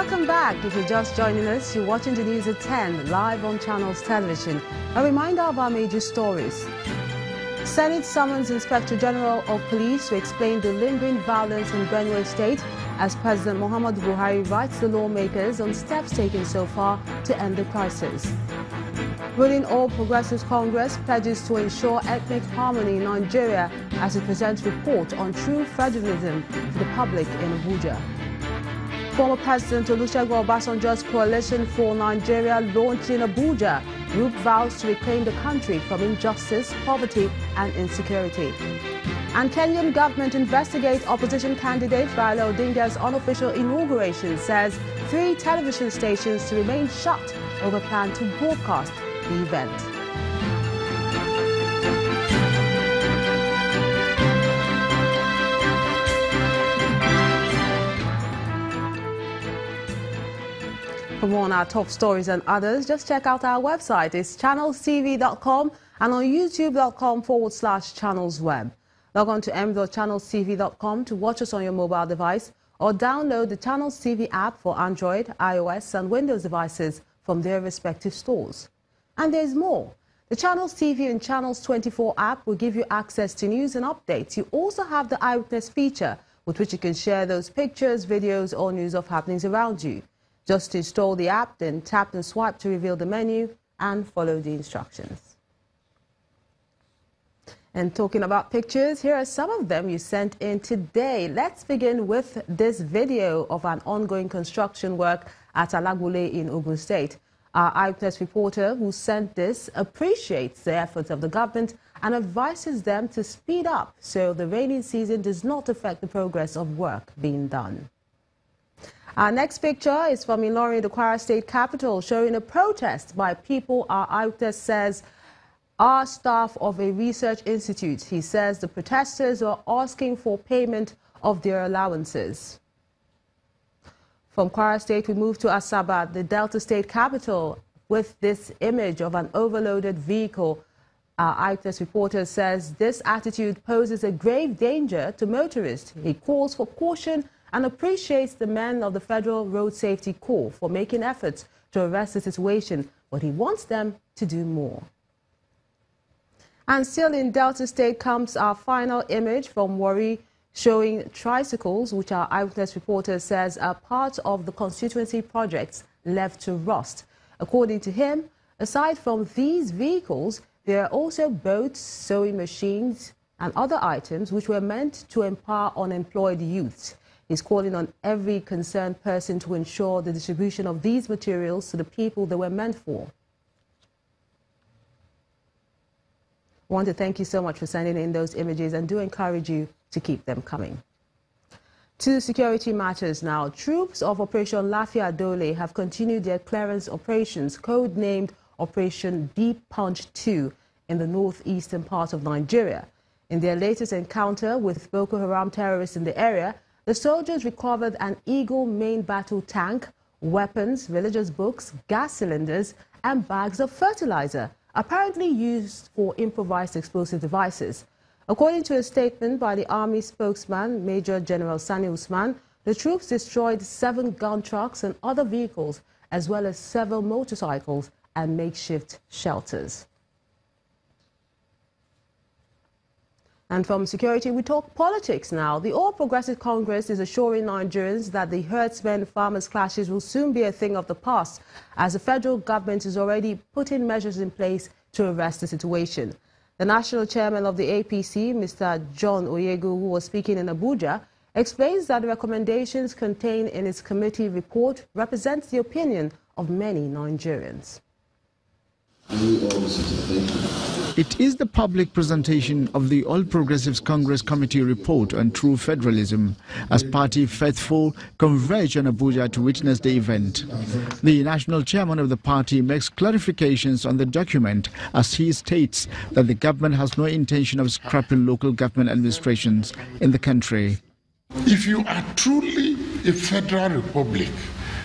Welcome back. If you're just joining us, you're watching the news at 10, live on Channels Television. A reminder of our major stories. Senate summons Inspector General of Police to explain the lingering violence in Benue State as President Muhammadu Buhari writes the lawmakers on steps taken so far to end the crisis. Ruling All Progressives Congress pledges to ensure ethnic harmony in Nigeria as it presents report on true federalism to the public in Abuja. Former President Olusegun Obasanjo's Coalition for Nigeria launched in Abuja. Group vows to reclaim the country from injustice, poverty and insecurity. And Kenyan government investigates opposition candidate Raila Odinga's unofficial inauguration, says 3 television stations to remain shut over plan to broadcast the event. For more on our top stories and others, just check out our website. It's channelstv.com and on youtube.com/channelsweb. Log on to m.channelstv.com to watch us on your mobile device or download the Channels TV app for Android, iOS and Windows devices from their respective stores. And there's more. The Channels TV and Channels 24 app will give you access to news and updates. You also have the Eyewitness feature with which you can share those pictures, videos or news of happenings around you. Just install the app, then tap and swipe to reveal the menu and follow the instructions. And talking about pictures, here are some of them you sent in today. Let's begin with this video of an ongoing construction work at Alagbule in Ogun State. Our Eyewitness reporter who sent this appreciates the efforts of the government and advises them to speed up so the rainy season does not affect the progress of work being done. Our next picture is from Ilorin, the Kwara State capital, showing a protest by people our Eyewitness says are staff of a research institute. He says the protesters are asking for payment of their allowances. From Kwara State, we move to Asaba, the Delta State capital, with this image of an overloaded vehicle. Our Eyewitness reporter says this attitude poses a grave danger to motorists. He calls for caution and appreciates the men of the Federal Road Safety Corps for making efforts to arrest the situation, but he wants them to do more. And still in Delta State comes our final image from Warri, showing tricycles, which our Eyewitness reporter says are part of the constituency projects left to rust. According to him, aside from these vehicles, there are also boats, sewing machines and other items which were meant to empower unemployed youths. He's calling on every concerned person to ensure the distribution of these materials to the people they were meant for. I want to thank you so much for sending in those images and do encourage you to keep them coming. To security matters now. Troops of Operation Lafia Dole have continued their clearance operations, codenamed Operation Pt.2, in the northeastern part of Nigeria. In their latest encounter with Boko Haram terrorists in the area, the soldiers recovered an Eagle main battle tank, weapons, religious books, gas cylinders and bags of fertilizer, apparently used for improvised explosive devices. According to a statement by the Army spokesman, Major General Sani Usman, the troops destroyed 7 gun trucks and other vehicles, as well as several motorcycles and makeshift shelters. And from security, we talk politics now. The All Progressive Congress is assuring Nigerians that the herdsmen-farmers clashes will soon be a thing of the past, as the federal government is already putting measures in place to arrest the situation. The national chairman of the APC, Mr. John Oyegu, who was speaking in Abuja, explains that the recommendations contained in its committee report represents the opinion of many Nigerians. It is the public presentation of the All Progressives Congress Committee report on true federalism as party faithful converge on Abuja to witness the event. The national chairman of the party makes clarifications on the document as he states that the government has no intention of scrapping local government administrations in the country. If you are truly a federal republic,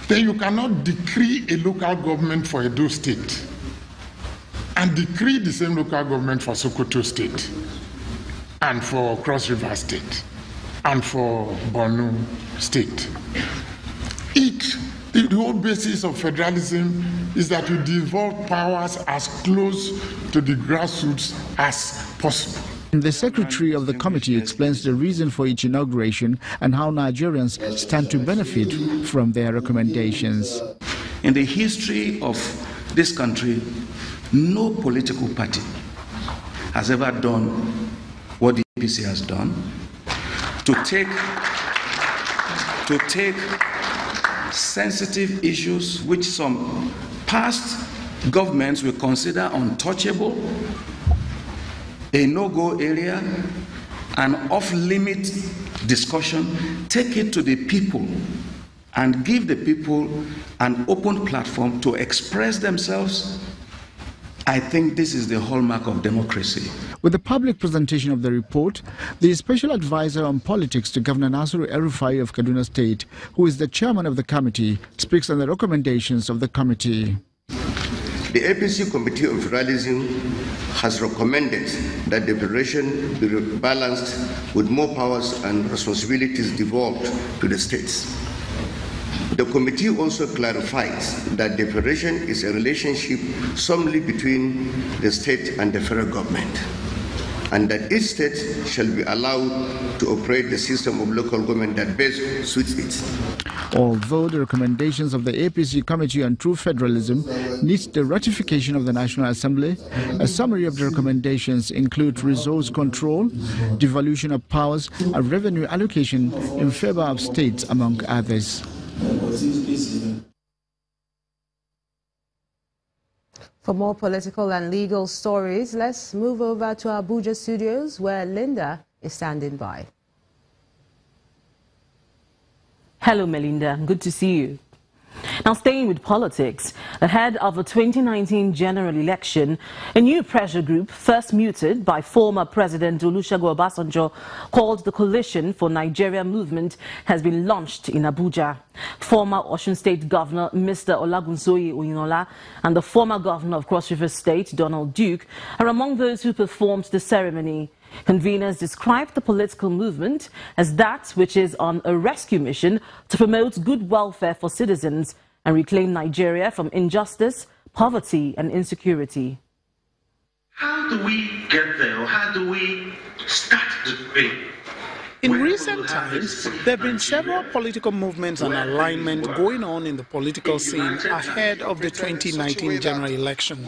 then you cannot decree a local government for Edo State and decree the same local government for Sokoto State and for Cross River State and for Borno State. It The whole basis of federalism is that you devolve powers as close to the grassroots as possible. The secretary of the committee explains the reason for each inauguration and how Nigerians stand to benefit from their recommendations. In the history of this country, no political party has ever done what the APC has done, to take sensitive issues which some past governments will consider untouchable, a no-go area, an off-limit discussion, take it to the people and give the people an open platform to express themselves. I think this is the hallmark of democracy. With the public presentation of the report, the Special Advisor on Politics to Governor Nasiru El-Rufai of Kaduna State, who is the chairman of the committee, speaks on the recommendations of the committee. The APC Committee on Federalism has recommended that the federation be balanced with more powers and responsibilities devolved to the states. The committee also clarifies that the federation is a relationship solely between the state and the federal government, and that each state shall be allowed to operate the system of local government that best suits it. Although the recommendations of the APC Committee on True Federalism needs the ratification of the National Assembly, a summary of the recommendations include resource control, devolution of powers, and revenue allocation in favor of states, among others. For more political and legal stories, let's move over to Abuja studios, where Linda is standing by. Hello, Melinda. Good to see you. Now, staying with politics, ahead of the 2019 general election, a new pressure group, first muted by former President Olusegun Obasanjo, called the Coalition for Nigeria Movement, has been launched in Abuja. Former Osun State Governor Mr. Olagunsoye Oyinola and the former Governor of Cross River State, Donald Duke, are among those who performed the ceremony. Conveners described the political movement as that which is on a rescue mission to promote good welfare for citizens and reclaim Nigeria from injustice, poverty and insecurity. How do we get there, or how do we start the debate? In recent times, there have been several political movements and alignment going on in the political scene ahead of the 2019 general election.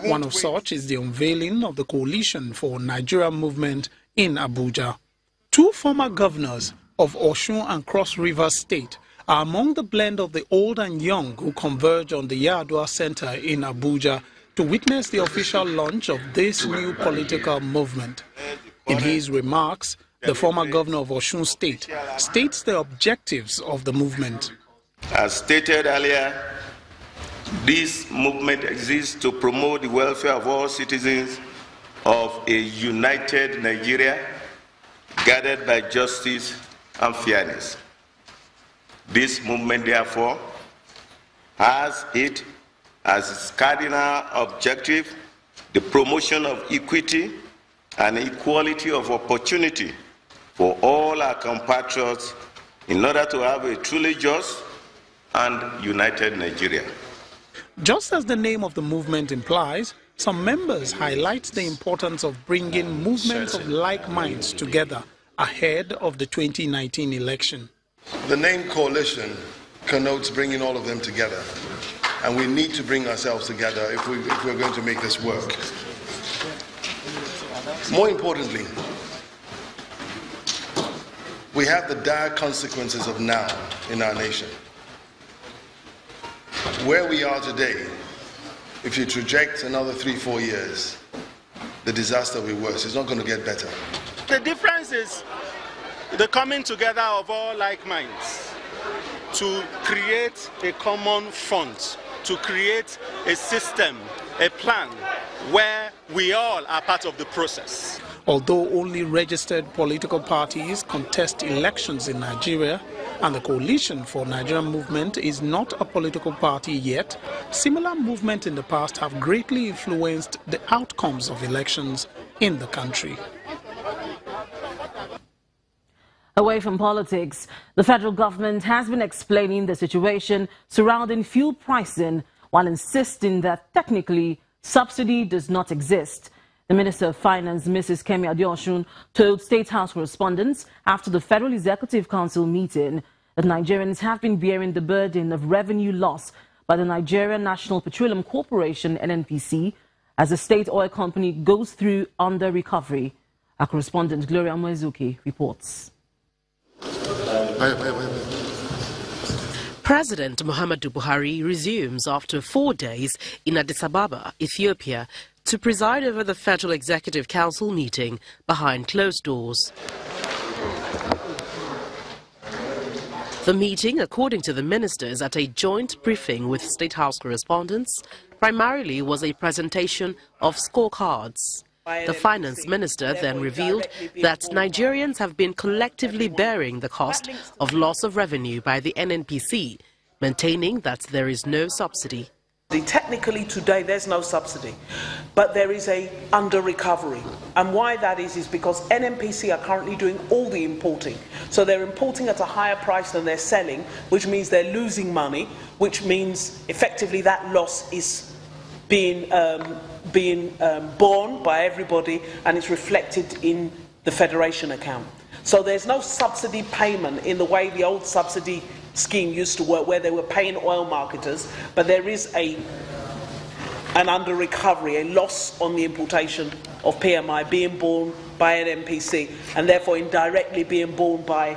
One of such is the unveiling of the Coalition for Nigeria Movement in Abuja. Two former governors of Osun and Cross River State are among the blend of the old and young who converge on the Yar'Adua Center in Abuja to witness the official launch of this new political movement. In his remarks, the former governor of Osun State states the objectives of the movement. As stated earlier, this movement exists to promote the welfare of all citizens of a united Nigeria, guided by justice and fairness. This movement, therefore, has it as its cardinal objective the promotion of equity and equality of opportunity for all our compatriots in order to have a truly just and united Nigeria. Just as the name of the movement implies, some members highlight the importance of bringing movements of like minds together ahead of the 2019 election. The name coalition connotes bringing all of them together, and we need to bring ourselves together if we're going to make this work. More importantly, we have the dire consequences of now in our nation. Where we are today, if you traject another 3-4 years, the disaster will be worse. It's not going to get better. The difference is the coming together of all like minds to create a common front, to create a system, a plan where we all are part of the process. Although only registered political parties contest elections in Nigeria, and the Coalition for Nigeria Movement is not a political party yet, similar movements in the past have greatly influenced the outcomes of elections in the country. Away from politics, the federal government has been explaining the situation surrounding fuel pricing while insisting that technically subsidy does not exist. The Minister of Finance, Mrs. Kemi Adeosun, told State House correspondents after the Federal Executive Council meeting that Nigerians have been bearing the burden of revenue loss by the Nigerian National Petroleum Corporation, NNPC, as the state oil company goes through under recovery. Our correspondent Gloria Mwezuki reports. President Muhammadu Buhari resumes after 4 days in Addis Ababa, Ethiopia, to preside over the Federal Executive Council meeting behind closed doors. The meeting, according to the ministers at a joint briefing with State House correspondents, primarily was a presentation of scorecards. The finance minister then revealed that Nigerians have been collectively bearing the cost of loss of revenue by the NNPC, maintaining that there is no subsidy. Technically today there's no subsidy, but there is a under recovery, and why that is because NNPC are currently doing all the importing. So they're importing at a higher price than they're selling, which means they're losing money, which means effectively that loss is being borne by everybody, and it's reflected in the Federation account. So there's no subsidy payment in the way the old subsidy scheme used to work, where they were paying oil marketers, but there is an under recovery, a loss on the importation of PMI being borne by an NPC, and therefore indirectly being borne by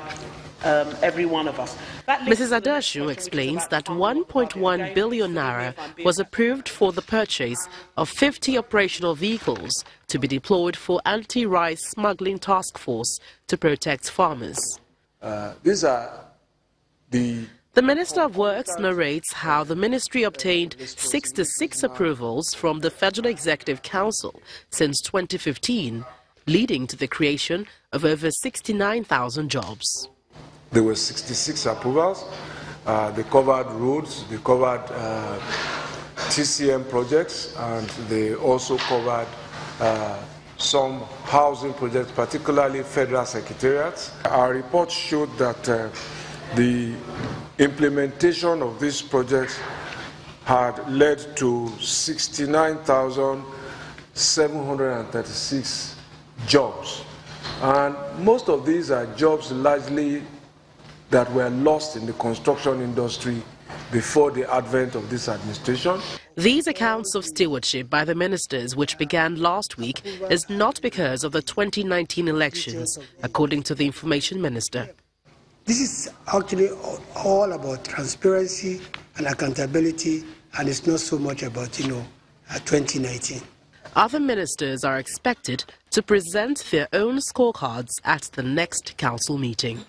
every one of us. Mrs. Adeosun explains that 1.1 billion naira was approved for the purchase of 50 operational vehicles to be deployed for anti-rice smuggling task force to protect farmers. The Minister of Works narrates how the ministry obtained 66 approvals from the Federal Executive Council since 2015, leading to the creation of over 69,000 jobs. There were 66 approvals. They covered roads, they covered TCM projects, and they also covered some housing projects, particularly federal secretariats. Our report showed that the implementation of these projects had led to 69,736 jobs. And most of these are jobs largely that were lost in the construction industry before the advent of this administration. These accounts of stewardship by the ministers, which began last week, is not because of the 2019 elections, according to the Information Minister. This is actually all about transparency and accountability, and it's not so much about, 2019. Other ministers are expected to present their own scorecards at the next council meeting.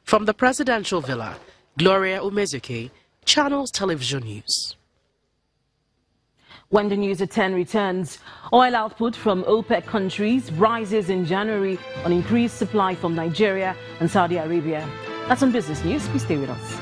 From the Presidential Villa, Gloria Umezuki, Channels Television News. When the news at 10 returns, oil output from OPEC countries rises in January on increased supply from Nigeria and Saudi Arabia. That's on Business News. Please stay with us.